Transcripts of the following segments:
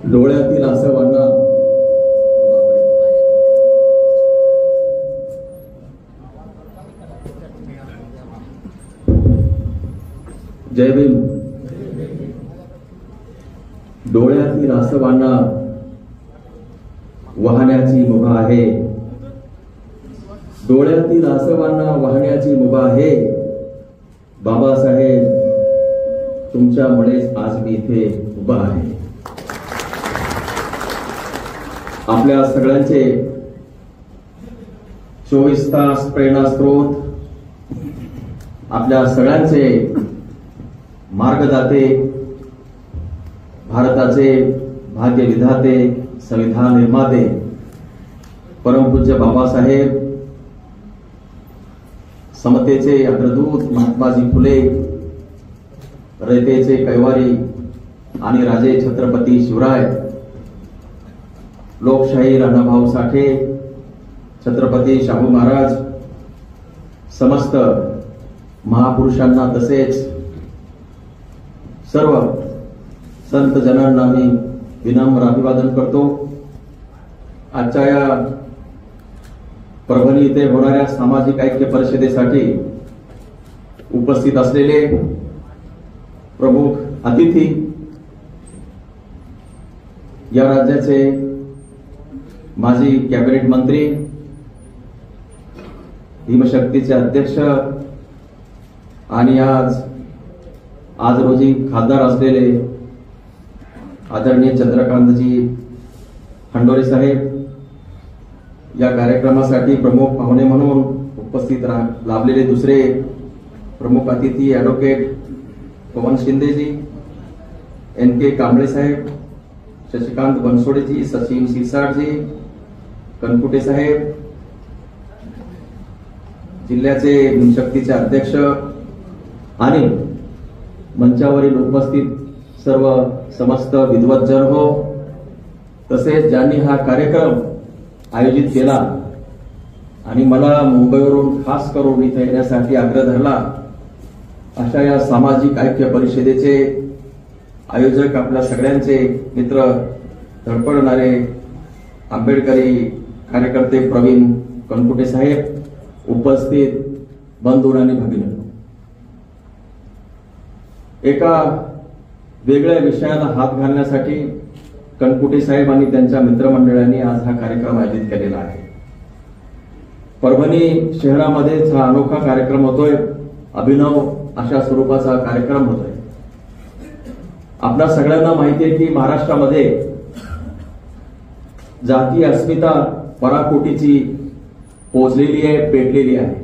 डोळ्यातील आसवांना जय भीम. डोळ्यातील आसवांना वाहण्याची मुभा आहे. डोळ्यातील आसवांना वाहण्याची मुभा आहे. बाबासाहेब, तुमच्यामुळेच आज मी इथे उभा आहे. आपल्या सगळ्यांचे 24 तास प्रेरणा स्रोत, आपल्या सगळ्यांचे मार्गदाते, भारताचे भाग्य विधाते, संविधान निर्माते परमपूज्य बाबासाहेब, समतेचे अग्रदूत महात्माजी फुले, रयतेचे कैवारी आणि राजे छत्रपती शिवराय, लोकशाही राणाभाऊ साठे, छत्रपती शाहू महाराज, समस्त महापुरुषांना तसेच सर्व संत जनांना मी विनम्र अभिवादन करतो. आजच्या या परभणी येथे होणाऱ्या सामाजिक ऐक्य परिषदेसाठी उपस्थित असलेले प्रमुख अतिथी, या राज्याचे माजी कॅबिनेट मंत्री, भीमशक्तीचे अध्यक्ष आणि आज रोजी खासदार असलेले आदरणीय चंद्रकांतजी खंडोरे साहेब, या कार्यक्रमासाठी प्रमुख पाहुणे म्हणून उपस्थित लाभलेले दुसरे प्रमुख अतिथी ॲडव्होकेट पवन शिंदेजी, NK कांबळे साहेब, शशिकांत बनसोडेजी, सचिन शिरसाटजी, कनकुटे साहेब, जिल्ह्याचे भीमशक्तीचे अध्यक्ष आणि मंचावरील उपस्थित सर्व समस्त विद्वज्जन हो, तसेच ज्यांनी हा कार्यक्रम आयोजित केला आणि मला मुंबईवरून खास करून इथे येण्यासाठी आग्रह धरला, अशा या सामाजिक ऐक्य परिषदेचे आयोजक, आपल्या सगळ्यांचे मित्र, धडपडणारे आंबेडकरी कार्यकर्ते प्रवीण कनकुटे साहेब, उपस्थित बंधू आणि भगिनी, एका वेगळ्या विषयाला हात घालण्यासाठी कनकुटे साहेब आणि त्यांच्या मित्रमंडळांनी आज हा कार्यक्रम आयोजित केलेला आहे. परभणी शहरामध्येच हा अनोखा कार्यक्रम होतोय. अभिनव अशा स्वरूपाचा कार्यक्रम होतोय. आपल्या सगळ्यांना माहिती आहे की महाराष्ट्रामध्ये जातीय अस्मिता पराकोटीची पोचलेली आहे, पेटलेली आहे.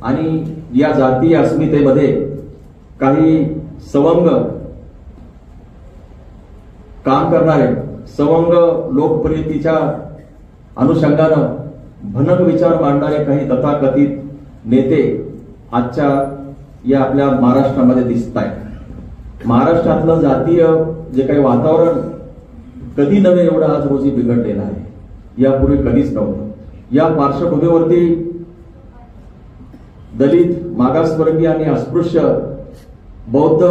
आणि या जातीय अस्मितेमध्ये काही सवंग काम करणारे, सवंग लोकप्रियतेच्या अनुषंगानं भनक विचार मांडणारे काही तथाकथित नेते आजच्या या आपल्या महाराष्ट्रामध्ये दिसत आहेत. महाराष्ट्रातलं जातीय जे काही वातावरण कधी नव्हे एवढं आज रोजी बिघडलेलं आहे, यापूर्वी कधीच नव्हतं. या पार्श्वभूमीवरती दलित, मागासवर्गीय आणि अस्पृश्य, बौद्ध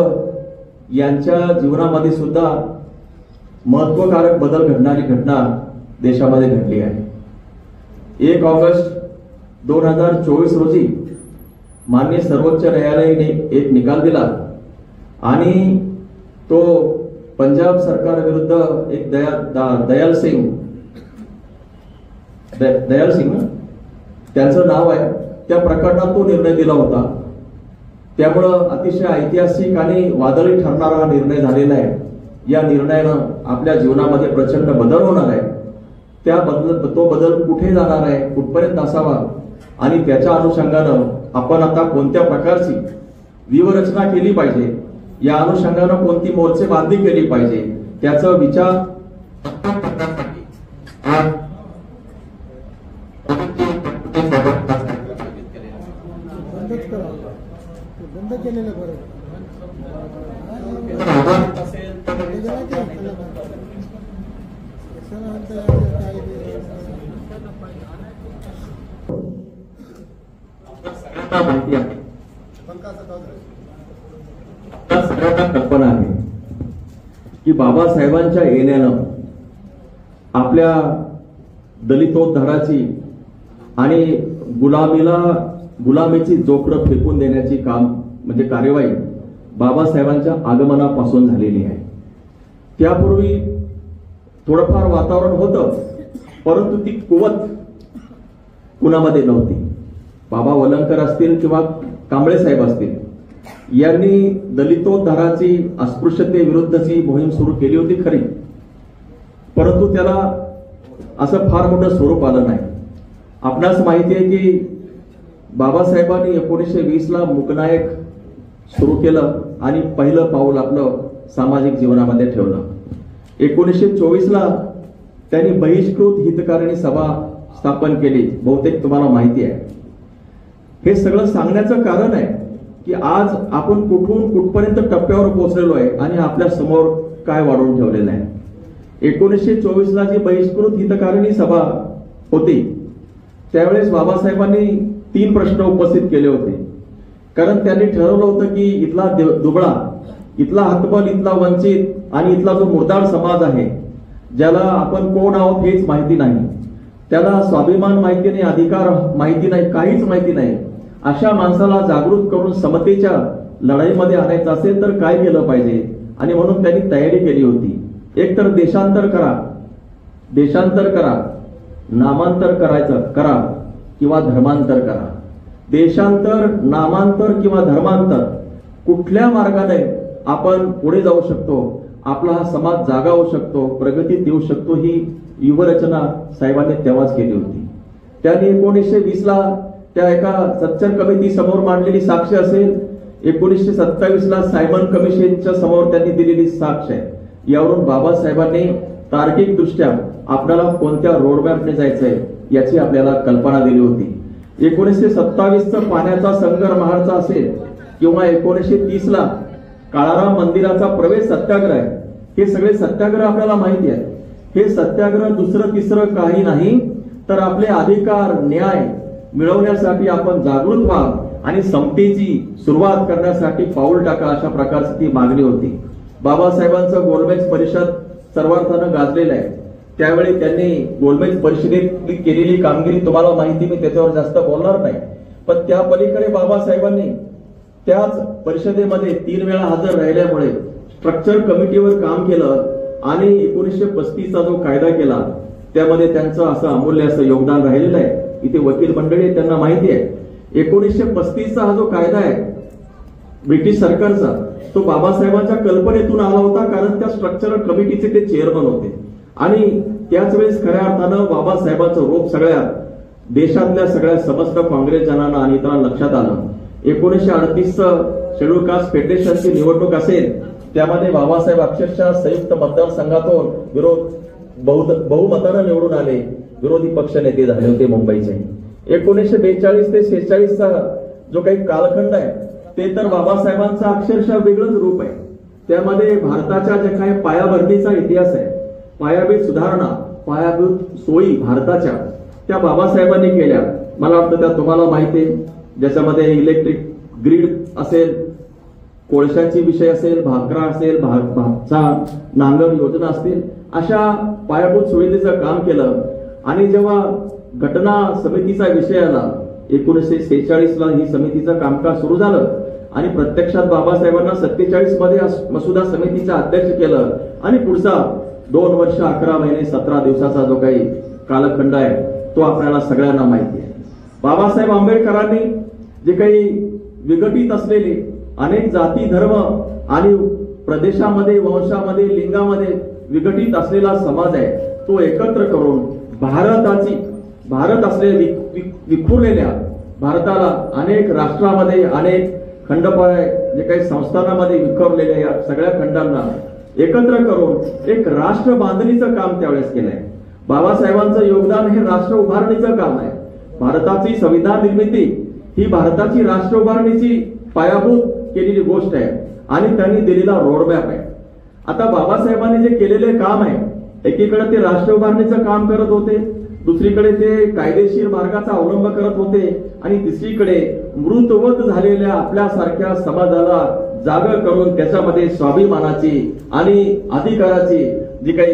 यांच्या जीवनामध्ये सुद्धा महत्वकारक बदल घडणारी घटना देशामध्ये घडली आहे. 1 ऑगस्ट 2024 रोजी माननीय सर्वोच्च न्यायालयाने एक निकाल दिला आणि तो पंजाब सरकारविरुद्ध एक दयाल सिंग त्यांचं नाव आहे, त्या प्रकरणात तो निर्णय दिला होता. त्यामुळं अतिशय ऐतिहासिक आणि वादळी ठरणारा हा निर्णय झालेला आहे. या निर्णयानं आपल्या जीवनामध्ये प्रचंड बदल होणार आहे. तो बदल कुठे जाणार आहे, कुठपर्यंत असावा आणि त्याच्या अनुषंगानं आपण आता कोणत्या प्रकारची व्यूहरचना केली पाहिजे, या अनुषंगानं कोणती मोर्चे बांधणी केली पाहिजे, त्याचा विचार बंद केलेलं बरं. माहिती आहे, सगळ्यांना कल्पना आहे की बाबासाहेबांच्या येण्यानं आपल्या दलितोद्धाराची आणि गुलामीची जोखडं फेकून देण्याची काम म्हणजे कार्यवाही बाबासाहेबांच्या आगमनापासून झालेली आहे. त्यापूर्वी थोडंफार वातावरण होतं, परंतु ती कुवत कुणामध्ये नव्हती. बाबा वलंगकर असतील किंवा कांबळे साहेब असतील, यांनी दलितोद्धाराची अस्पृश्यतेविरुद्धची मोहीम सुरू केली होती खरी, परंतु त्याला असं फार मोठं स्वरूप आलं नाही. आपणास माहिती आहे की बाबासाहेबांनी 1920ला मूकनायक सुरू केलं आणि पहिलं पाऊल आपलं सामाजिक जीवनामध्ये ठेवलं. 1924ला त्यांनी बहिष्कृत हितकारिणी सभा स्थापन केली, बहुतेक तुम्हाला माहिती आहे. हे सगळं सांगण्याचं कारण आहे की आज आपण कुठून कुठपर्यंत टप्प्यावर पोहोचलेलो आहे आणि आपल्या समोर काय वाढवून ठेवलेलं आहे. 1924ला जी बहिष्कृत हितकारिणी सभा होती त्यावेळेस बाबासाहेबांनी 3 प्रश्न उपस्थित केले होते. कारण त्यांनी ठरवलं होतं की इथला दुबळा, इथला हतबल, इथला वंचित आणि इथला जो मुर्दाड समाज आहे, ज्याला आपण कोण आहोत हेच माहिती नाही, त्याला स्वाभिमान माहिती नाही, अधिकार माहिती नाही, काहीच माहिती नाही, अशा माणसाला जागृत करून समतेच्या लढाईमध्ये आणायचं असेल तर काय केलं पाहिजे. आणि म्हणून त्यांनी तयारी केली होती. एक तर देशांतर करा, नामांतर करा किंवा धर्मांतर करा. देशांतर, नामांतर किंवा धर्मांतर, कुठल्या मार्गाने आपण पुढे जाऊ शकतो, आपला हा समाज जागा होऊ शकतो, प्रगतीत येऊ शकतो, ही युवरचना साहेबांनी तेव्हाच केली होती. त्यांनी 1920ला त्या एका सच्चर कमिटी समोर मांडलेली साक्ष असेल, 1927ला सायमन कमिशनच्या समोर त्यांनी दिलेली साक्ष आहे. यावरून बाबासाहेबांनी तार्किक दृष्ट्या आपल्याला कोणत्या रोडमॅपने जायचंय याची आपल्याला कल्पना दिली होती. 1927चा पाण्याचा संगर महाडचा असेल किंवा 1930ला काळाराम मंदिराचा प्रवेश सत्याग्रह आहे, हे सगळे सत्याग्रह आपल्याला माहिती आहे. हे सत्याग्रह दुसरं तिसरं काही नाही तर आपले अधिकार, न्याय मिळवण्यासाठी आपण जागृत व्हा आणि समतेची सुरुवात करण्यासाठी पाऊल टाका, अशा प्रकारची ती मागणी होती. बाबासाहेबांचं गोलमेज परिषद सर्वार्थानं गाजलेलं आहे. त्यावेळी त्यांनी गोलमेज परिषदेत केलेली कामगिरी तुम्हाला माहिती, मी त्याच्यावर जास्त बोलणार नाही. पण त्या पलीकडे बाबासाहेबांनी त्याच परिषदेमध्ये 3 वेळा हजर राहिल्यामुळे स्ट्रक्चर कमिटीवर काम केलं आणि 1935चा जो कायदा केला त्यामध्ये त्यांचं असं अमूल्य असं योगदान राहिलेलं आहे. इथे वकील मंडळी त्यांना माहिती आहे. 1935चा हा जो कायदा आहे ब्रिटिश सरकारचा, तो बाबासाहेबांच्या कल्पनेतून आला होता, कारण त्या स्ट्रक्चरल कमिटीचे ते चेअरमन होते. आणि त्याच वेळेस खऱ्या अर्थानं बाबासाहेबांचं रूप सगळ्या देशातल्या सगळ्या समस्त काँग्रेस जनांना आणि इतरांना लक्षात आलं. 1938चं शेड्यूल कास्ट फेडरेशनची निवडणूक असेल, त्यामध्ये बाबासाहेब अक्षरशः संयुक्त मतदारसंघातून बहुमतानं निवडून आले, विरोधी पक्ष नेते झाले होते मुंबईचे. 1942 ते 46चा जो काही कालखंड आहे ते तर बाबासाहेबांचा अक्षरशः वेगळंच रूप आहे. त्यामध्ये भारताच्या जे काही पायाभरणीचा इतिहास आहे, पायाभूत सुधारणा, पायाभूत सोयी भारताच्या, त्या बाबासाहेबांनी केल्या. मला वाटतं त्या तुम्हाला माहिती आहे, ज्याच्यामध्ये इलेक्ट्रिक ग्रीड असेल, कोळशाची विषय असेल, भाकरा असेल, भातचा नांगर योजना असतील, अशा पायाभूत सुविधेचं काम केलं. आणि जेव्हा घटना समितीचा विषय आला 1946ला ही समितीचं कामकाज सुरू झालं आणि प्रत्यक्षात बाबासाहेबांना 47 मध्ये मसुदा समितीचा अध्यक्ष केलं आणि पुढचा 2 वर्ष 11 महिने 17 दिवसाचा जो काही कालखंड आहे तो आपल्याला सगळ्यांना माहिती आहे. बाबासाहेब आंबेडकरांनी जे काही विघटित असलेले अनेक जाती, धर्म आणि प्रदेशामध्ये, वंशामध्ये, लिंगामध्ये विघटित असलेला समाज आहे तो एकत्र करून भारत असलेल्या विखुरलेल्या भारताला अनेक राष्ट्रामध्ये, अनेक खंडपाय जे काही संस्थानामध्ये विखुरलेल्या या सगळ्या खंडांना एकत्र करून एक राष्ट्र बांधणीचं काम त्यावेळेस केलंय. बाबासाहेबांचं योगदान हे राष्ट्र उभारणीचं काम आहे. भारताची संविधान निर्मिती ही भारताची राष्ट्र उभारणीची पायाभूत केलेली गोष्ट आहे आणि त्यांनी दिलेला रोडमॅप आहे. आता बाबासाहेबांनी जे केलेले काम आहे, एकीकडे ते राष्ट्र उभारणीचं काम करत होते, दुसरीकडे ते कायदेशीर मार्गाचा अवलंब करत होते आणि तिसरीकडे मृतवत झालेल्या आपल्यासारख्या समाजाला जागा करून त्याच्यामध्ये स्वाभिमानाची आणि अधिकाराची जी काही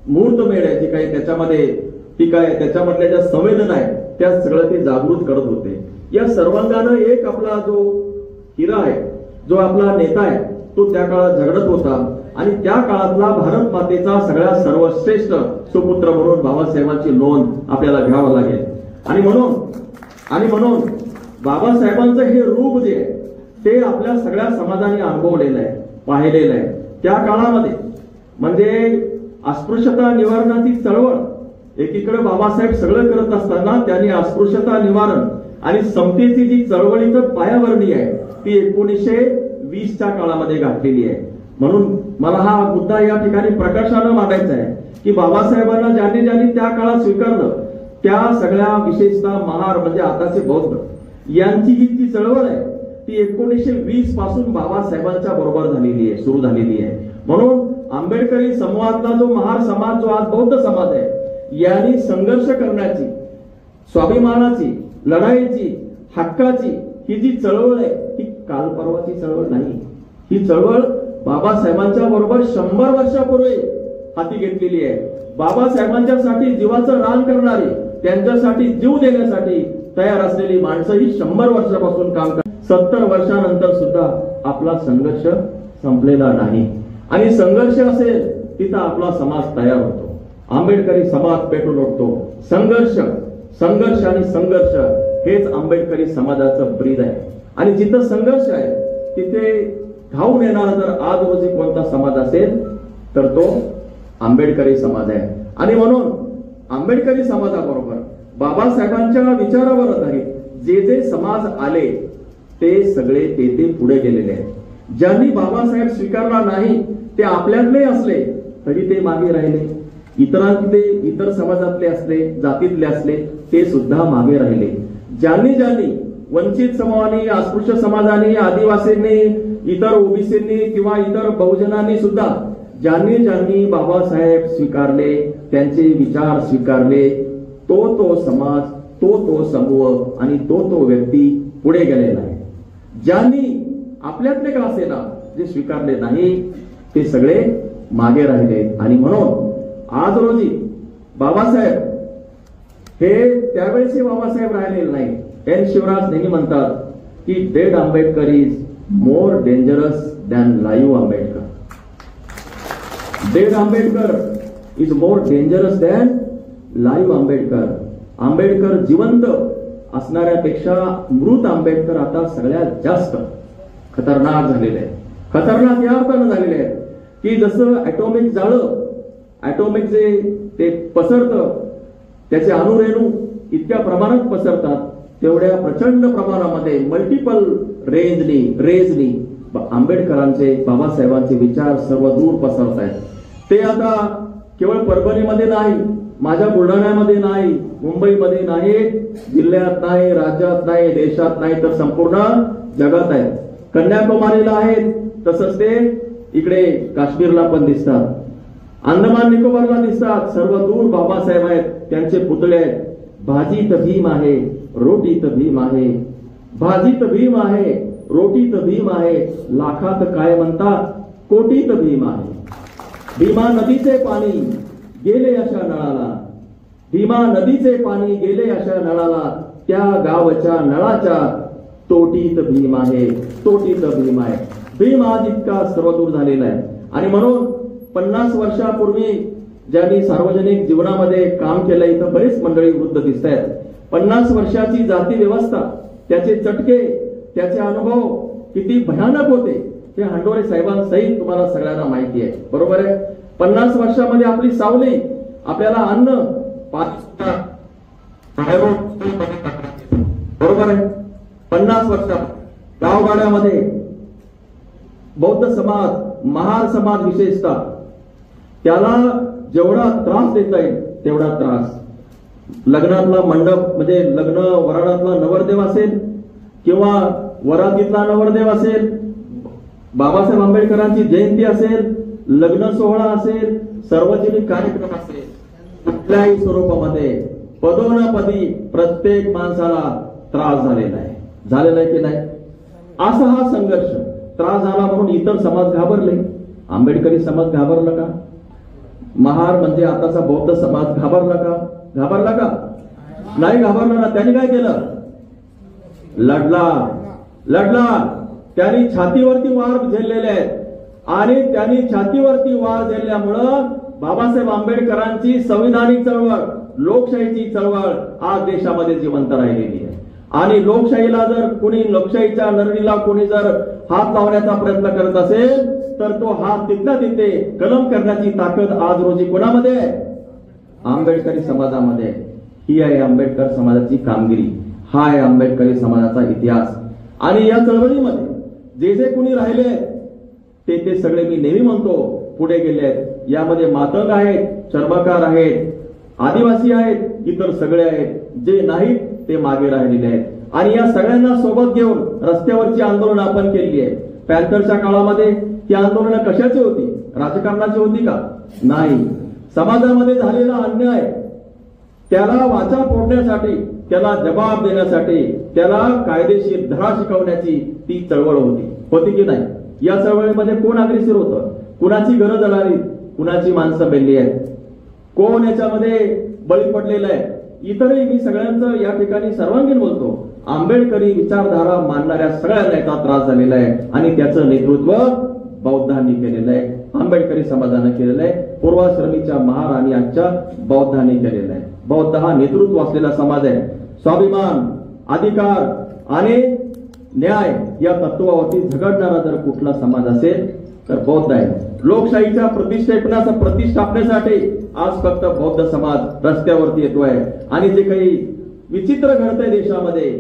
मुहूर्तमेढ आहे, जी काही त्याच्यामध्ये ती काय त्याच्यामधल्या ज्या संवेदना आहेत त्या सगळं ते जागृत करत होते. या सर्वांगानं एक आपला जो हिरा आहे, जो आपला नेता आहे, तो त्या काळात झगडत होता आणि त्या काळातला भारत मातेचा सगळ्यात सर्वश्रेष्ठ सुपुत्र म्हणून बाबासाहेबांची नोंद आपल्याला घ्यावं लागेल. आणि म्हणून बाबासाहेबांचं हे रूप जे आहे ते आपल्या सगळ्या समाजाने अनुभवलेलं आहे, पाहिलेलं आहे. त्या काळामध्ये म्हणजे अस्पृश्यता निवारणाची चळवळ, एकीकडे बाबासाहेब सगळं करत असताना त्यांनी अस्पृश्यता निवारण आणि समतेची जी चळवळीचं पायाभरणी आहे ती 1920च्या काळामध्ये घातलेली आहे. म्हणून मला हा मुद्दा या ठिकाणी प्रकर्षानं मांडायचा आहे की बाबासाहेबांना ज्यांनी त्या काळात स्वीकारलं त्या सगळ्या विशेषतः महार म्हणजे आताचे बौद्ध यांची ही जी चळवळ आहे ती 1920 पासून बाबासाहेबांच्या बरोबर झालेली आहे, सुरू झालेली आहे. म्हणून आंबेडकरी समूहातला जो महार समाज, जो आज बौद्ध समाज आहे, यांनी संघर्ष करण्याची, स्वाभिमानाची, लढाईची, हक्काची ही जी चळवळ आहे ही काल परवाची चळवळ नाही. ही चळवळ बाबासाहेबांच्या बरोबर 100 वर्षापूर्वी हाती घेतलेली आहे. बाबासाहेबांच्यासाठी जीवाचं रान करणारी, त्यांच्यासाठी जीव देण्यासाठी तयार असलेली माणसं ही 100 वर्षापासून काम करतात. 70 वर्षानंतर सुद्धा आपला संघर्ष संपलेला नाही आणि संघर्ष असेल तिथं आपला समाज तयार होतो. आंबेडकरी समाज पेटून उठतो. संघर्ष आणि संघर्ष हेच आंबेडकरी समाजाचं ब्रीद आहे. आणि जिथं संघर्ष आहे तिथे धावून येणारा जर आज रोजी कोणता समाज असेल तर तो आंबेडकरी समाज आहे. आणि म्हणून आंबेडकरी समाजाबरोबर बाबासाहेबांच्या विचारावर आधारित जे समाज आले ते सगळे ते पुढे गेलेले आहेत. ज्यांनी बाबासाहेब स्वीकारला नाही ते आपल्यातले असले तरी ते मागे राहिले. इतर समाजातले असले, जातीतले असले ते सुद्धा मागे राहिले. ज्यांनी वंचित समूहांनी, अस्पृश्य समाजाने, आदिवासींनी, इतर ओबीसींनी किंवा इतर बहुजनांनी सुद्धा ज्यांनी बाबासाहेब स्वीकारले, त्यांचे विचार स्वीकारले, तो समाज, तो समूह आणि तो व्यक्ती पुढे गेलेला आहे. ज्यांनी आपल्यातले का असेना जे स्वीकारले नाही ते सगळे मागे राहिले. आणि म्हणून आज रोजी बाबासाहेब हे त्यावेळेचे बाबासाहेब राहिलेले नाही. एन शिवराज नेहमी म्हणतात की dead Ambedkar is more dangerous than live Ambedkar. Dead Ambedkar is more dangerous than live Ambedkar. Ambedkar जिवंत असणाऱ्यापेक्षा मृत आंबेडकर आता सगळ्यात जास्त खतरनाक झालेले आहे. खतरनाक या अर्थानं झालेले आहे की जसं ऍटॉमिक जाळं, ऍटॉमिक जे ते पसरतं, त्याचे अणुरेणू इतक्या प्रमाणात पसरतात तेवढ्या प्रचंड प्रमाणामध्ये मल्टिपल रेंजनी आंबेडकरांचे, बाबासाहेबांचे विचार सर्व दूर पसरत आहेत. ते आता केवळ परभणीमध्ये नाही, माझ्या बुलढाण्यामध्ये नाही, मुंबईमध्ये नाही, जिल्ह्यात नाही, राज्यात नाही, देशात नाही, तर संपूर्ण जगात आहेत. कन्याकुमारीला आहेत, तसंच ते इकडे काश्मीरला पण दिसतात, अंदमान निकोबारला दिसतात. सर्व दूर बाबासाहेब आहेत, त्यांचे पुतळे आहेत. भाजीत भीम आहे, रोटीत भीम आहे, भाजीत भीम आहे, रोटीत भीम आहे, लाखात काय म्हणतात कोटीत भीम आहे. भीमा नदीचे पाणी गेले अशा नळाला, भीमा नदीचे पाणी गेले अशा नळाला, त्या गावच्या नळाच्या तोटीत भीम आहे, तोटीत भीम आहे. भीम आज इतका सर्वदूर झालेला आहे. आणि म्हणून 50 वर्षापूर्वी ज्यांनी सार्वजनिक जीवनामध्ये काम केलं, इथं बरेच मंडळी वृद्ध दिसत आहेत. 50 वर्षाची जाती व्यवस्था, त्याचे चटके, त्याचे अनुभव किती भयानक होते हे हंडोरे साहेबांसहित तुम्हाला सगळ्यांना माहिती आहे. बरोबर आहे. 50 वर्षामध्ये आपली सावली, आपल्याला अन्न, बरोबर आहे. 50 वर्षात गावगाड्यामध्ये बौद्ध समाज, महार समाज विशेषतः, त्याला जेवढा त्रास देता येईल तेवढा त्रास. लग्नातला मंडप म्हणजे लग्न वराडातला नवरदेव असेल किंवा वरातीतला नवरदेव असेल, बाबासाहेब आंबेडकरांची जयंती असेल, लग्न सोहळा असेल, सार्वजनिक कार्यक्रम असेल, कुठल्याही स्वरूपामध्ये पदोनपदी प्रत्येक माणसाला त्रास झालेला आहे की नाही. असा हा संघर्ष त्रास झाला म्हणून इतर समाज घाबरले. आंबेडकरी समाज घाबरला का? महार म्हणजे आताचा बौद्ध समाज घाबरला का? घाबरला का? नाही घाबरला ना. त्यांनी काय केलं? लढला. त्यांनी छातीवरती वार झेललेले आहेत आणि त्यांनी छातीवरती वार झेलल्यामुळं बाबासाहेब आंबेडकरांची संविधानिक चळवळ, लोकशाहीची चळवळ आज देशामध्ये जिवंत राहिलेली आहे. आणि लोकशाहीला जर कोणी, लोकशाहीच्या लढणीला कोणी जर हात लावण्याचा प्रयत्न करत असेल तर तो हात तिथल्या तिथे कलम करण्याची ताकद आज रोजी कोणामध्ये आहे? आंबेडकरी समाजामध्ये. ही आहे आंबेडकर समाजाची कामगिरी. हा आहे आंबेडकरी समाजाचा इतिहास. आणि या चळवळीमध्ये जे जे कोणी राहिले ते सगळे मी नेहमी म्हणतो पुढे गेले आहेत. यामध्ये मातंग आहेत, चर्मकार आहेत, आदिवासी आहेत, इतर सगळे आहेत. जे नाहीत ते मागे राहिलेले आहेत. आणि या सगळ्यांना सोबत घेऊन रस्त्यावरची आंदोलन आपण केली आहे. पॅन्थरच्या काळामध्ये ती आंदोलनं कशाची होती? राजकारणाची होती का? नाही. समाजामध्ये झालेला अन्याय त्याला वाचा फोडण्यासाठी, त्याला जबाब देण्यासाठी, त्याला कायदेशीर धडा शिकवण्याची ती चळवळ होती की नाही? या चळवळीमध्ये कोण अग्रेसर होतं? कुणाची गरज लागली? कुणाची माणसं बेलली आहेत? कोण याच्यामध्ये बळी पडलेलं आहे? इतरही मी सगळ्यांचं या ठिकाणी सर्वांगीण बोलतो. आंबेडकरी विचारधारा मानणाऱ्या सगळ्यांना याचा त्रास झालेला आहे आणि त्याचं नेतृत्व बौद्धांनी केलेलं आहे, आंबेडकरी समाजानं केलेलं आहे, पूर्वाश्रमीच्या महार आणि आजच्या बौद्धांनी केलेलं आहे. बौद्ध हा नेतृत्व असलेला समाज आहे. स्वाभिमान, अधिकार आणि न्याय या तत्वावरती झगडणारा जर कुठला समाज असेल तर बौद्ध आहे. लोकशाहीच्या प्रतिष्ठापनेसाठी आज फक्त बौद्ध समाज रस्त्यावरती येतोय. आणि जे काही विचित्र घडतंय देशामध्ये,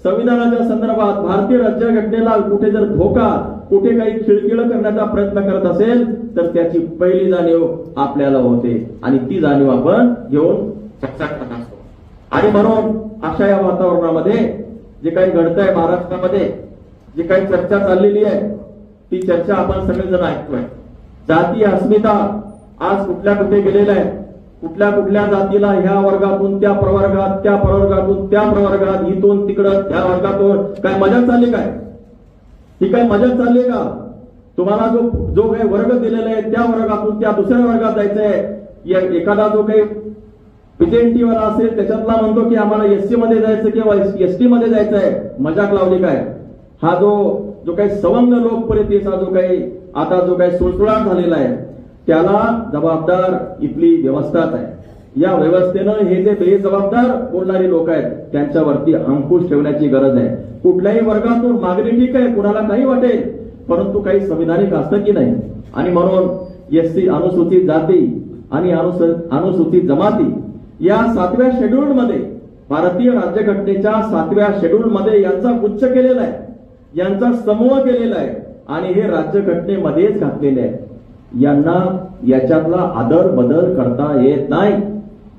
संविधानाच्या संदर्भात भारतीय राज्यघटनेला कुठे जर धोका, कुठे काही खिळखिळ करण्याचा प्रयत्न करत असेल तर त्याची पहिली जाणीव आपल्याला होते आणि ती जाणीव आपण घेऊन चर्चा करत असतो. आणि म्हणून अशा या वातावरणामध्ये जे काही घडतंय महाराष्ट्रामध्ये, जी काही चर्चा चाललेली आहे ती चर्चा आपण सगळेजण ऐकतोय. जातीय अस्मिता आज कुठे गेलेला आहे. कुठल्या जातीला ह्या वर्गातून त्या प्रवर्गात, त्या प्रवर्गातून त्या प्रवर्गात, इथून तिकडं त्या वर्गातून काय मजा चालली काय? ही काय मजा चालली का? तुम्हाला जो काही वर्ग दिलेला आहे त्या वर्गातून त्या दुसऱ्या वर्गात जायचंय. एखादा जो काही पीजेंटी वाला असेल त्याच्यातला म्हणतो की आम्हाला एससी मध्ये जायचं किंवा एसटी मध्ये जायचंय. मजाक लावली काय? हा जो काही सवंग लोकप्रियतेचा जो काही सुळसुळाट झालेला आहे त्याला जबाबदार इथली व्यवस्थाच आहे. या व्यवस्थेनं हे जे बेजबाबदार बोलणारी लोक आहेत त्यांच्यावरती अंकुश ठेवण्याची गरज आहे. कुठल्याही वर्गातून मागणी ठीक आहे, कुणाला काही वाटेल, परंतु काही संविधानिक असतं की नाही. आणि म्हणून एससी, अनुसूचित जाती आणि अनुसूचित जमाती या 7व्या शेड्यूल मध्ये, भारतीय राज्यघटनेच्या 7व्या शेड्यूल मध्ये यांचा गुच्छ केलेला आहे, यांचा समूह केलेला आहे आणि हे राज्यघटनेमध्येच घातलेले आहे. यांना याच्यातला आदर बदल करता येत नाही.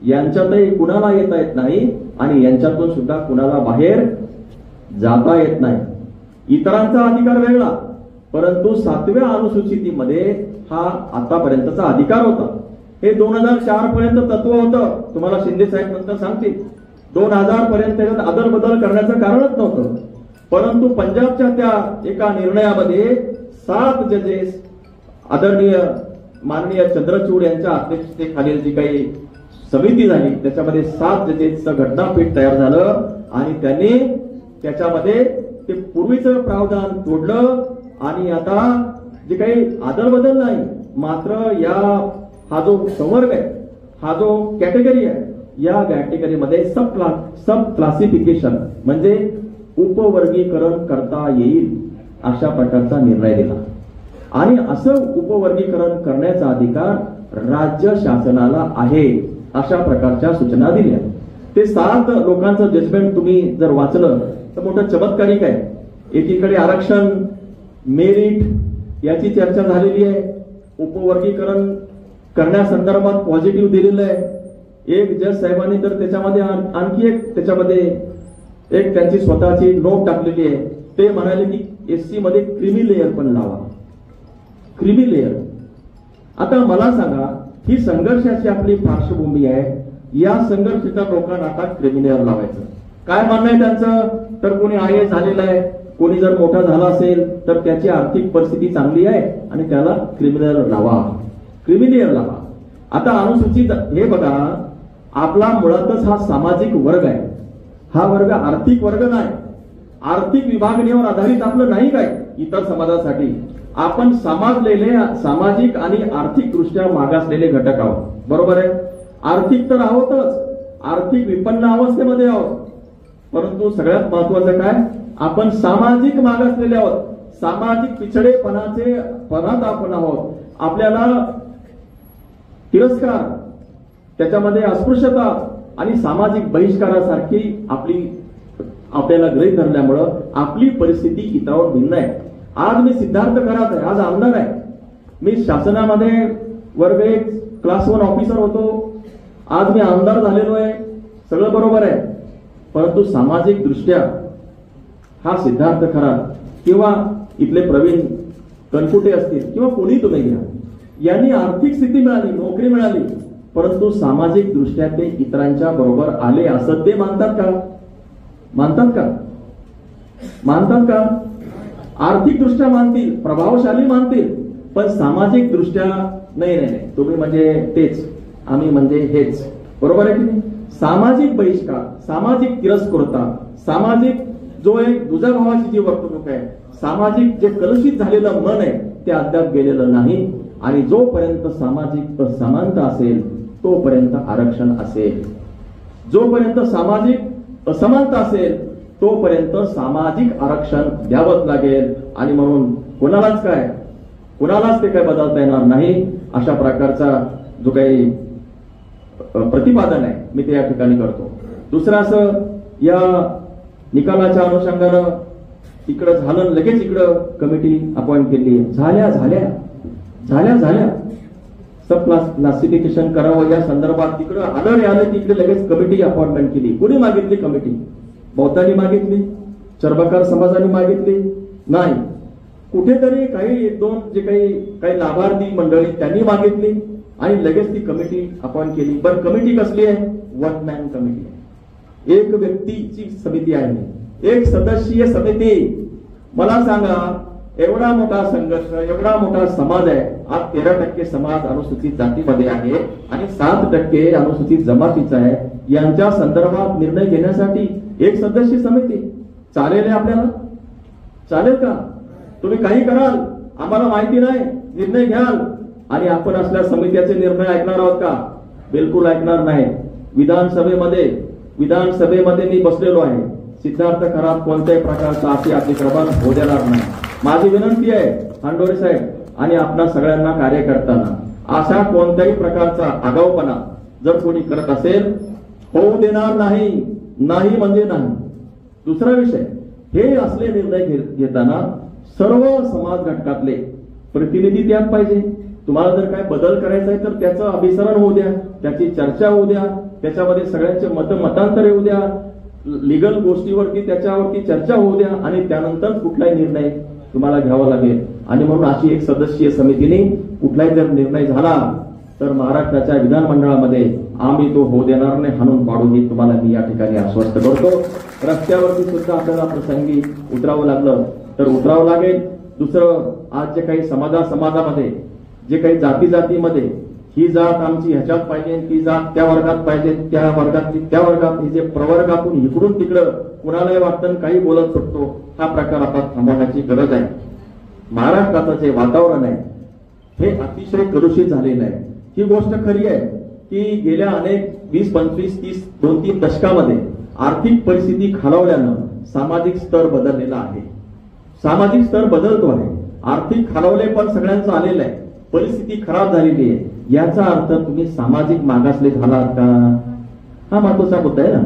यांच्यातही कुणाला येता येत नाही आणि यांच्यातून सुद्धा कुणाला बाहेर जाता येत नाही. इतरांचा अधिकार वेगळा, परंतु 7व्या अनुसूचितीमध्ये हा आतापर्यंतचा अधिकार होता. हे 2004 पर्यंत तत्व होतं. तुम्हाला शिंदे साहेब नंतर सांगतील 2000 पर्यंत आदर बदल करण्याचं कारणच नव्हतं. परंतु पंजाबच्या त्या एका निर्णयामध्ये 7 जजेस, आदरणीय माननीय चंद्रचूड यांच्या अध्यक्षतेखालील जी काही समिती झाली त्याच्यामध्ये 7 जजेसचं घटनापीठ तयार झालं आणि त्यांनी त्याच्यामध्ये ते पूर्वीचं प्रावधान तोडलं आणि आता जे काही आदर बदल नाही, मात्र हा जो संवर्ग आहे, हा जो कॅटेगरी आहे, या कॅटेगरीमध्ये सब क्लासिफिकेशन म्हणजे उपवर्गीकरण करता येईल अशा प्रकारचा निर्णय दिला. आणि असं उपवर्गीकरण करण्याचा अधिकार राज्य शासनाला आहे अशा प्रकारच्या सूचना दिल्या. ते 7 लोकांचं जजमेंट तुम्ही जर वाचलं तर मोठं चमत्कारिक आहे. एकीकडे आरक्षण, मेरिट याची चर्चा झालेली आहे. उपवर्गीकरण करण्यासंदर्भात पॉझिटिव्ह दिलेलं आहे. एक जज साहेबांनी तर त्याच्यामध्ये आणखी त्याच्यामध्ये एक त्यांची स्वतःची नोट टाकलेली आहे. ते म्हणाले की एससी मध्ये क्रिमी लेअर पण लावा. Creamy layer. आता मला सांगा, ही संघर्षाची आपली पार्श्वभूमी आहे. या संघर्षाच्या लोकांना आता क्रिमी लेअर लावायचं काय म्हणणं आहे त्यांचं? तर कोणी IAS झालेलं आहे, कोणी जर मोठा झाला असेल तर त्याची आर्थिक परिस्थिती चांगली आहे आणि त्याला क्रिमिनल लावा. आता अनुसूचित हे बघा, आपला मुळातच हा सामाजिक वर्ग आहे. हा वर्ग आर्थिक वर्ग नाही. आर्थिक विभागणीवर आधारित आपलं नाही काय इतर समाजासाठी. आपण सामाजिक आणि आर्थिक दृष्ट्या मागासलेले घटक आहोत. बरोबर आहे. आर्थिक तर आहोतच, आर्थिक विपन्न अवस्थेमध्ये आहोत, परंतु सगळ्यात महत्वाचं काय, आपण सामाजिक मागासलेले आहोत. सामाजिक पिछडेपणाचे पणात आपण आहोत. आपल्याला तिरस्कार, त्याच्यामध्ये अस्पृश्यता आणि सामाजिक बहिष्कारासारखी आपल्याला गृहीत धरल्यामुळं आपली परिस्थिती इतरांवर भिन्न आहे. आज मी सिद्धार्थ करात आहे, आज आमदार आहे. मी शासनामध्ये वर्ग 1 क्लास 1 ऑफिसर होतो. आज मी आमदार झालेलो आहे. सगळं बरोबर आहे, परंतु सामाजिक दृष्ट्या हा सिद्धार्थ करात किंवा इथले प्रवीण कणकुटे असतील किंवा कोणी तुम्ही घ्या, यांनी आर्थिक स्थिती मिळाली, नोकरी मिळाली, परंतु सामाजिक दृष्ट्या ते इतरांच्या बरोबर आले असं ते मानतात का? आर्थिक दृष्ट्या मानतील, प्रभावशाली मानतील, पण सामाजिक दृष्ट्या नाही. तुम्ही म्हणजे तेच, आम्ही म्हणजे हेच. बरोबर आहे की नाही? सामाजिक बहिष्कार, सामाजिक तिरस्कृतता, सामाजिक जो एक दुजाभावाची जी वर्तणूक आहे, सामाजिक जे कलुषित झालेलं मन आहे ते अद्याप गेलेलं नाही. आणि जोपर्यंत सामाजिक असमानता असेल तोपर्यंत आरक्षण असेल. जोपर्यंत सामाजिक असमानता असेल तोपर्यंत सामाजिक आरक्षण द्यावंच लागेल. आणि म्हणून कोणालाच ते काय बदलता येणार नाही. अशा प्रकारचा जो काही प्रतिपादन आहे मी ते या ठिकाणी करतो. दुसरं असं, या निकालाच्या अनुषंगानं इकडं झालं, लगेच इकडं कमिटी अपॉइंट केली. झाल्या सब क्लासिफिकेशन करावं या संदर्भात तिकडं आलं की इकडे लगेच कमिटी अपॉइंटमेंट केली. कुणी मागितली कमिटी? बौद्धांनी मागितली? चर्बकार समाजाने मागितली? नाही. कुठेतरी काही 1-2 जे काही लाभार्थी मंडळी त्यांनी मागितली आणि लगेच ती कमिटी अपॉइंट केली. बरं, कमिटी कसली आहे? 1 मॅन कमिटी आहे. 1 व्यक्तीची समिती आहे, 1 सदस्यीय समिती. मला सांगा, एवढा मोठा संघर्ष, एवढा मोठा समाज आहे. आज 13% समाज अनुसूचित जातीमध्ये आहे आणि 7% अनुसूचित जमातीचा आहे. यांच्या संदर्भात निर्णय घेण्यासाठी 1 सदस्यीय समिती चालेल? आपल्याला चालेल का? तुम्ही काही कराल, आम्हाला माहिती नाही, निर्णय घ्याल आणि आपण असल्या समित्याचे निर्णय ऐकणार आहोत का? बिलकुल ऐकणार नाही. विधानसभेमध्ये मी बसलेलो आहे. सिद्धार्थ करात कोणत्याही प्रकारचा अतिक्रमण होऊ देणार नाही. माझी विनंती आहे हांडोरे साहेब आणि आपणा सगळ्यांना कार्य करताना, अशा कोणत्याही प्रकारचा आगाऊपणा जर कोणी करत असेल होऊ देणार नाही. नाही म्हणजे नाही. दुसरा विषय, हे असले निर्णय घेताना सर्व समाज घटकातले प्रतिनिधी त्यात पाहिजे. तुम्हाला जर काय बदल करायचा आहे तर त्याचं अभिसरण होऊ द्या, त्याची चर्चा होऊ द्या, त्याच्यामध्ये सगळ्यांचे मतांतर येऊ द्या, लिगल गोष्टीवरती त्याच्यावरती चर्चा होऊ द्या आणि त्यानंतर कुठलाही निर्णय तुम्हाला घ्यावा लागेल. आणि म्हणून अशी 1 सदस्यीय समितीने कुठलाही जर निर्णय झाला तर महाराष्ट्राच्या विधानमंडळामध्ये आम्ही तो होऊ देणार नाही, हाणून पाडू ही तुम्हाला मी या ठिकाणी आश्वस्त करतो. रस्त्यावरती सुद्धा आपल्याला प्रसंगी उतरावं लागलं तर उतरावं लागेल. दुसरं, आज जे काही समाजामध्ये जे काही जातीमध्ये ही जात आमची ह्याच्यात पाहिजे, ती जात त्या वर्गात पाहिजे, त्या वर्गातली त्या वर्गात, हे जे प्रवर्गातून इकडून तिकडं कुणालाही वाटतं काही बोलत सुटतो, हा प्रकार आता थांबवण्याची गरज आहे. महाराष्ट्राचं जे वातावरण आहे हे अतिशय कलुषित झालेलं आहे. ही गोष्ट खरी आहे की गेल्या अनेक 20, 25, 30, 2-3 दशकामध्ये आर्थिक परिस्थिती खालावल्यानं सामाजिक स्तर बदललेला आहे. सामाजिक स्तर बदलतो आहे. आर्थिक खालावले पण सगळ्यांचं आलेलं आहे. परिस्थिती खराब झालेली आहे. याचा अर्थ तुम्ही सामाजिक मागासले झालात का? हा महत्वाचा मुद्दा आहे ना.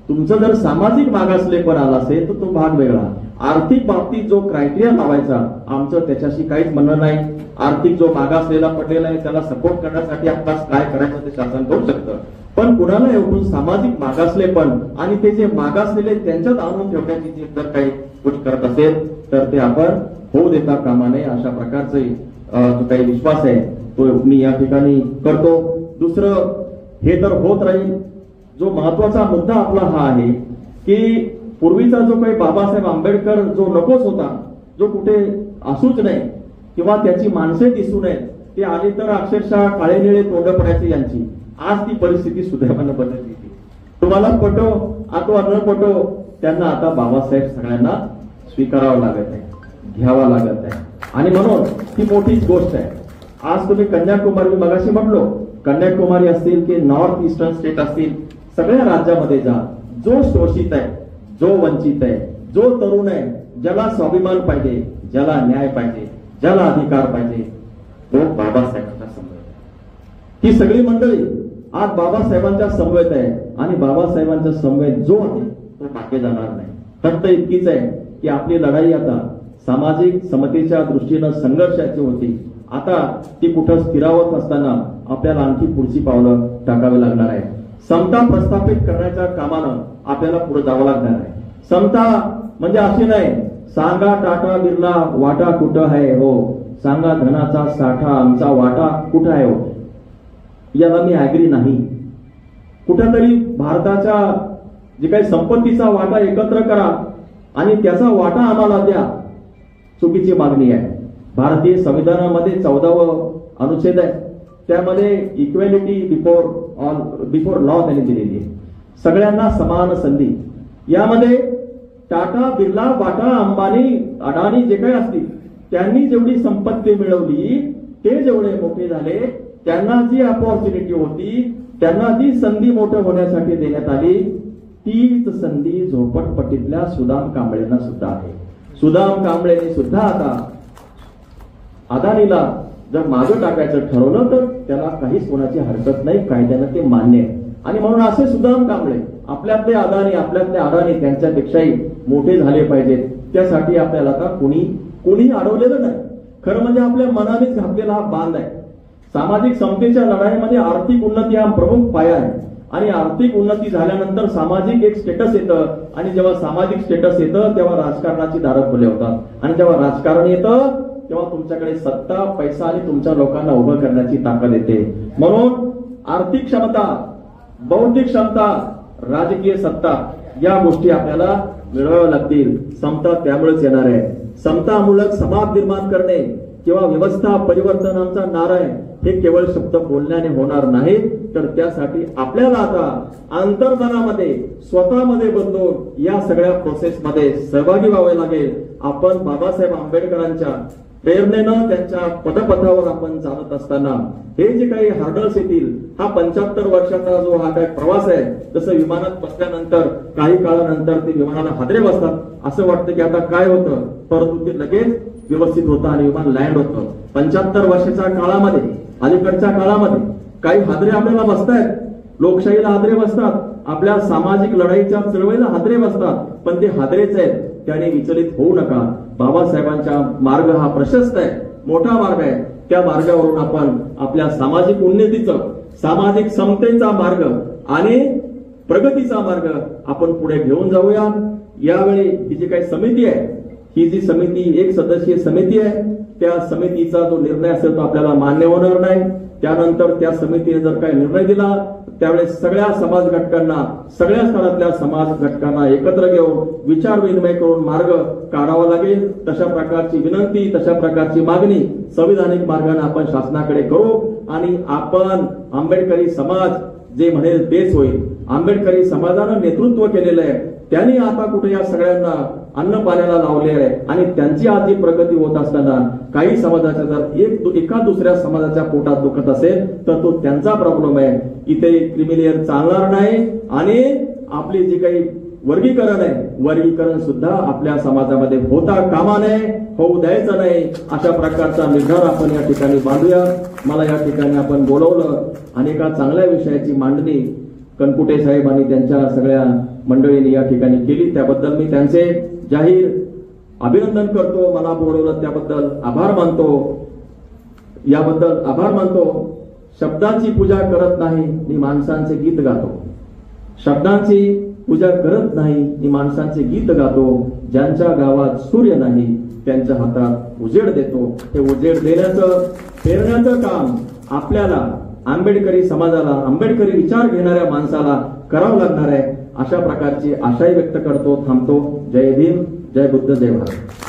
तुमचं जर सामाजिक मागासलेपण आला असेल तर तो भाग वेगळा. आर्थिक बाबतीत जो क्रायटेरिया लावायचा, आमचं त्याच्याशी काहीच म्हणणं नाही. आर्थिक जो मागासलेला पडलेला आहे त्याला सपोर्ट करण्यासाठी आपल्याला काय करायचं ते शासन करू शकतं. पण कुणाला एवढून सामाजिक मागासलेपण आणि ते जे मागासलेले त्यांच्यात आणून ठेवण्याची जी जर काही गोष्ट करत असेल तर ते आपण होऊ देता कामा नये. अशा प्रकारचे जो काही विश्वास आहे तो मी या ठिकाणी करतो. दुसरं, हे तर होत राहील. जो महत्वाचा मुद्दा आपला हा आहे की पूर्वीचा जो काही बाबासाहेब आंबेडकर जो नकोच होता, जो कुठे असूच नाही किंवा त्याची माणसे दिसू नये, ते आले तर अक्षरशः काळे निळे तोंड पडायचे यांची. आज ती परिस्थिती सुदैवानं बदलली. तुम्हाला पटो अथवा न पटो, त्यांना आता बाबासाहेब सगळ्यांना स्वीकारावं लागत आहे, घ्यावा लागत आहे. आणि म्हणून ही मोठीच गोष्ट आहे. आज तुम्ही कन्याकुमारी, मगाशी म्हटलो, कन्याकुमारी असतील की नॉर्थ ईस्टर्न स्टेट असतील, सगळ्या राज्यामध्ये जा. जो शोषित आहे, जो वंचित आहे, जो तरुण आहे, ज्याला स्वाभिमान पाहिजे, ज्याला न्याय पाहिजे, ज्याला अधिकार पाहिजे, तो बाबासाहेबांच्या समवेत. ही सगळी मंडळी आज बाबासाहेबांच्या समवेत आहे. आणि बाबासाहेबांच्या समवेत जो आहे तो मागे जाणार नाही. फक्त इतकीच आहे की आपली लढाई आता सामाजिक समतेच्या दृष्टीनं संघर्षाची होती. आता ती कुठं स्थिरावत असताना आपल्याला आणखी पुढची पावलं टाकावी लागणार आहे. समता प्रस्थापित करण्याच्या कामानं आपल्याला पुढे जावं लागणार आहे. समता म्हणजे अशी नाही, सांगा टाटा बिर्ला वाटा कुठं आहे हो, सांगा धनाचा साठा आमचा वाटा कुठं आहे हो. याला मी ऍग्री नाही. कुठेतरी भारताच्या जे काही संपत्तीचा वाटा एकत्र करा आणि त्याचा वाटा आम्हाला द्या, चुकीची मागणी आहे. भारतीय संविधानामध्ये 14वा अनुच्छेद आहे, त्यामध्ये इक्वॅलिटी बिफोर लॉ त्यांनी दिलेली आहे. सगळ्यांना समान संधी. यामध्ये टाटा बिर्ला बाटा अंबानी अडाणी जे काही असतील, त्यांनी जेवढी संपत्ती मिळवली, ते जेवढे मोठे झाले, त्यांना जी अपॉर्च्युनिटी होती, त्यांना जी संधी मोठं होण्यासाठी देण्यात आली, तीच संधी झोपडपट्टीतल्या सुदाम कांबळेंना सुद्धा आहे. सुदाम कांबळेने सुद्धा आता अदानीला जर मागं टाकायचं ठरवलं तर त्याला काहीच कोणाची हरकत नाही, कायद्यानं ते मान्य आहे. आणि म्हणून असे सुदाम कांबळे, आपल्यातले अडाणी त्यांच्यापेक्षाही मोठे झाले पाहिजेत. त्यासाठी आपल्याला आता कोणी अडवलेलं नाही. खरं म्हणजे आपल्या मनानेच घातलेला हा बांध आहे. सामाजिक समतेच्या लढाईमध्ये आर्थिक उन्नती हा प्रमुख पाया आहे. आणि आर्थिक उन्नती झाल्यानंतर सामाजिक एक स्टेटस येतं. आणि जेव्हा सामाजिक स्टेटस येतं तेव्हा राजकारणाची दारं खुले होतात. आणि जेव्हा राजकारण येतं तेव्हा तुमच्याकडे सत्ता, पैसा आणि तुमच्या लोकांना उभं करण्याची ताकद येते. म्हणून आर्थिक क्षमता, बौद्धिक क्षमता, राजकीय सत्ता या गोष्टी आपल्याला मिळवाव्या लागतील. समता त्यामुळेच येणार आहे. समतामूलक समाज निर्माण करणे किंवा व्यवस्था परिवर्तन आमचा नारा आहे, हे केवळ शब्द बोलण्याने होणार नाही, तर त्यासाठी आपल्याला आता अंतर्मनामध्ये स्वतःमध्ये बदलून या सगळ्या प्रोसेसमध्ये सहभागी व्हावे लागेल. आपण बाबासाहेब आंबेडकरांच्या प्रेरणेनं त्यांच्या पदपथावर आपण चालत असताना हे जे काही हर्डल्स येतील, हा 75 वर्षाचा जो हा काही प्रवास आहे, जसं विमानात बसल्यानंतर काही काळानंतर ते विमानाला हादरे बसतात, असं वाटतं की आता काय होतं, परंतु ते लगेच व्यवस्थित होतं आणि विमान लँड होतं. 75 वर्षाच्या काळामध्ये, अलीकडच्या काळामध्ये काही हादरे आपल्याला बसतायत. लोकशाहीला हादरे बसतात, आपल्या सामाजिक लढाईच्या चळवळीला हादरे बसतात, पण ते हादरेच आहेत. त्याने विचलित होऊ नका. बाबासाहेबांचा मार्ग हा प्रशस्त आहे, मोठा मार्ग आहे. त्या मार्गावरून आपण आपल्या सामाजिक उन्नतीचं, सामाजिक समतेचा मार्ग आणि प्रगतीचा मार्ग आपण पुढे घेऊन जाऊया. यावेळी ही जी काही समिती आहे, ही जी समिती 1 सदस्यीय समिती आहे, त्या समितीचा जो निर्णय असेल तो आपल्याला मान्य होणार नाही. त्यानंतर त्या समितीने जर काही निर्णय दिला त्यावेळेस सगळ्या समाज घटकांना, सगळ्या स्तरातल्या समाज घटकांना एकत्र घेऊन विचार विनिमय करून मार्ग काढावा लागेल. तशा प्रकारची विनंती, तशा प्रकारची मागणी संविधानिक मार्गाने आपण शासनाकडे करू. आणि आपण आंबेडकरी समाज जे म्हणेल तेच होईल. आंबेडकरी समाजानं नेतृत्व केलेलं आहे, त्यांनी आता कुठे या सगळ्यांना अन्न पाण्याला लावले आहे. आणि त्यांची आज जी प्रगती होत असताना काही समाजाच्या जर एका दुसऱ्या समाजाच्या पोटात दुखत असेल तर तो त्यांचा प्रॉब्लेम आहे. इथे क्रिमिलेअर चालणार नाही. आणि आपली जी काही वर्गीकरण आहे, वर्गीकरण सुद्धा आपल्या समाजामध्ये होता कामा नये, होऊ द्यायचं नाही. अशा प्रकारचा निर्धार आपण या ठिकाणी बांधूया. मला या ठिकाणी आपण बोलवलं आणि एका चांगल्या विषयाची मांडणी कनकुटे साहेब आणि त्यांच्या सगळ्या मंडळींनी या ठिकाणी केली. त्याबद्दल मी त्यांचे जाहीर अभिनंदन करतो. मला बोलवलं त्याबद्दल आभार मानतो. याबद्दल आभार मानतो. शब्दांची पूजा करत नाही, मी माणसांचे गीत गातो. शब्दांची पूजा करत नाही, मी माणसांचे गीत गातो. ज्यांच्या गावात सूर्य नाही त्यांच्या हातात उजेड देतो. हे उजेड देण्याचं, फेरण्याचं काम आपल्याला, आंबेडकरी समाजाला, आंबेडकरी विचार घेणाऱ्या माणसाला करावं लागणार आहे. अशा प्रकारची आशाही व्यक्त करतो. थांबतो. जय भीम, जय बुद्ध, जय भारत.